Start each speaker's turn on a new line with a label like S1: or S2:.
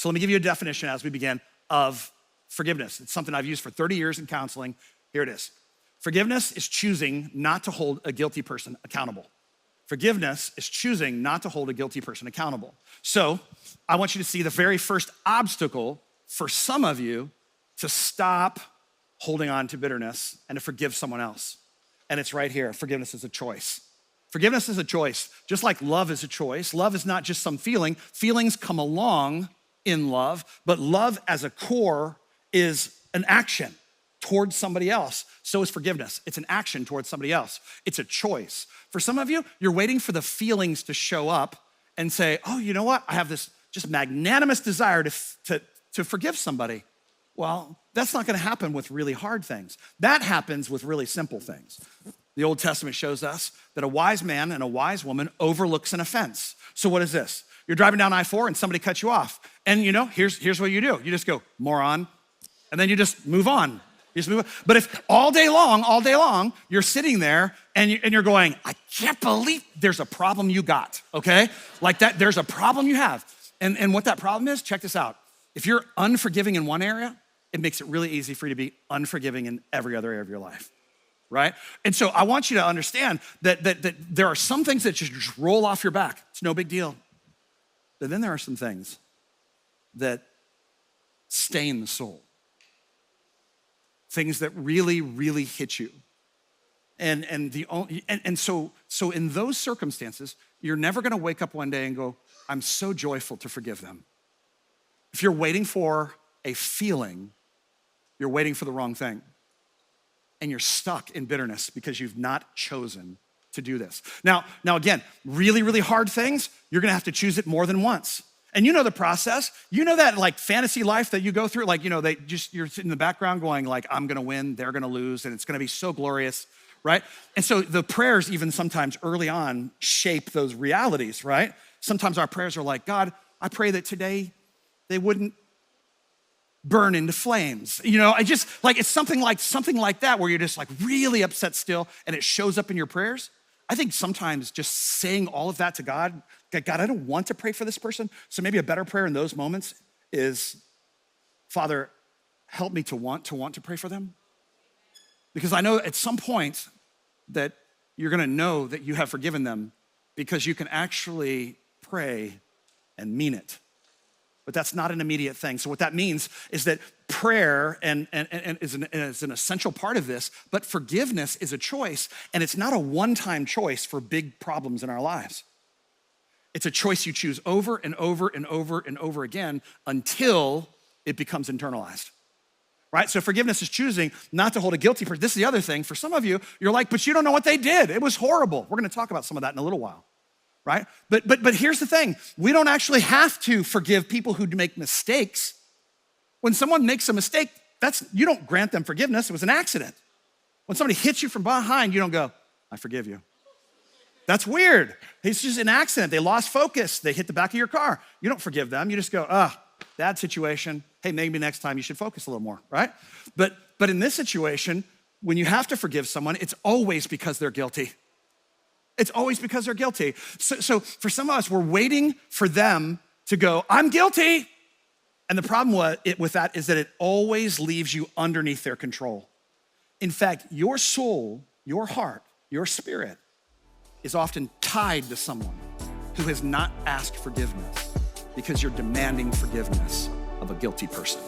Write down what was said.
S1: So let me give you a definition as we begin of forgiveness. It's something I've used for 30 years in counseling. Here it is. Forgiveness is choosing not to hold a guilty person accountable. Forgiveness is choosing not to hold a guilty person accountable. So I want you to see the very first obstacle for some of you to stop holding on to bitterness and to forgive someone else. And it's right here. Forgiveness is a choice. Forgiveness is a choice, just like love is a choice. Love is not just some feeling. Feelings come along in love, but love as a core is an action towards somebody else. So is forgiveness. It's an action towards somebody else. It's a choice. For some of you, you're waiting for the feelings to show up and say, oh, you know what? I have this just magnanimous desire to forgive somebody. Well, that's not gonna happen with really hard things. That happens with really simple things. The Old Testament shows us that a wise man and a wise woman overlooks an offense. So what is this? You're driving down I-4 and somebody cuts you off. And here's what you do. You just go, moron, and then you just move on. You just move on. But if all day long, you're sitting there and you're going, I can't believe there's a problem you got, okay? Like that, there's a problem you have. And what that problem is, check this out. If you're unforgiving in one area, it makes it really easy for you to be unforgiving in every other area of your life, right? And so I want you to understand that there are some things that just roll off your back. It's no big deal. But then there are some things that stain the soul. Things that really, really hit you. And so in those circumstances, you're never gonna wake up one day and go, I'm so joyful to forgive them. If you're waiting for a feeling, you're waiting for the wrong thing. And you're stuck in bitterness because you've not chosen to do this. Now again, really, really hard things, you're gonna have to choose it more than once. And you know the process. You know that like fantasy life that you go through, like, you're sitting in the background going like, I'm gonna win, they're gonna lose, and it's gonna be so glorious, right? And so the prayers even sometimes early on shape those realities, right? Sometimes our prayers are like, God, I pray that today they wouldn't burn into flames. I just like, it's something like that where you're just like really upset still and it shows up in your prayers. I think sometimes just saying all of that to God, God, I don't want to pray for this person. So maybe a better prayer in those moments is, Father, help me to want to pray for them. Because I know at some point that you're gonna know that you have forgiven them because you can actually pray and mean it. But that's not an immediate thing. So what that means is that prayer and is an essential part of this, but forgiveness is a choice, and it's not a one-time choice for big problems in our lives. It's a choice you choose over and over and over and over again until it becomes internalized, right? So forgiveness is choosing not to hold a guilty person. This is the other thing. For some of you, you're like, but you don't know what they did. It was horrible. We're gonna talk about some of that in a little while. Right? But here's the thing. We don't actually have to forgive people who make mistakes. When someone makes a mistake, you don't grant them forgiveness. It was an accident. When somebody hits you from behind, you don't go, I forgive you. That's weird. It's just an accident. They lost focus. They hit the back of your car. You don't forgive them. You just go, bad situation. Hey, maybe next time you should focus a little more, right? But in this situation, when you have to forgive someone, it's always because they're guilty. It's always because they're guilty. So for some of us, we're waiting for them to go, I'm guilty. And the problem with that is that it always leaves you underneath their control. In fact, your soul, your heart, your spirit is often tied to someone who has not asked forgiveness because you're demanding forgiveness of a guilty person.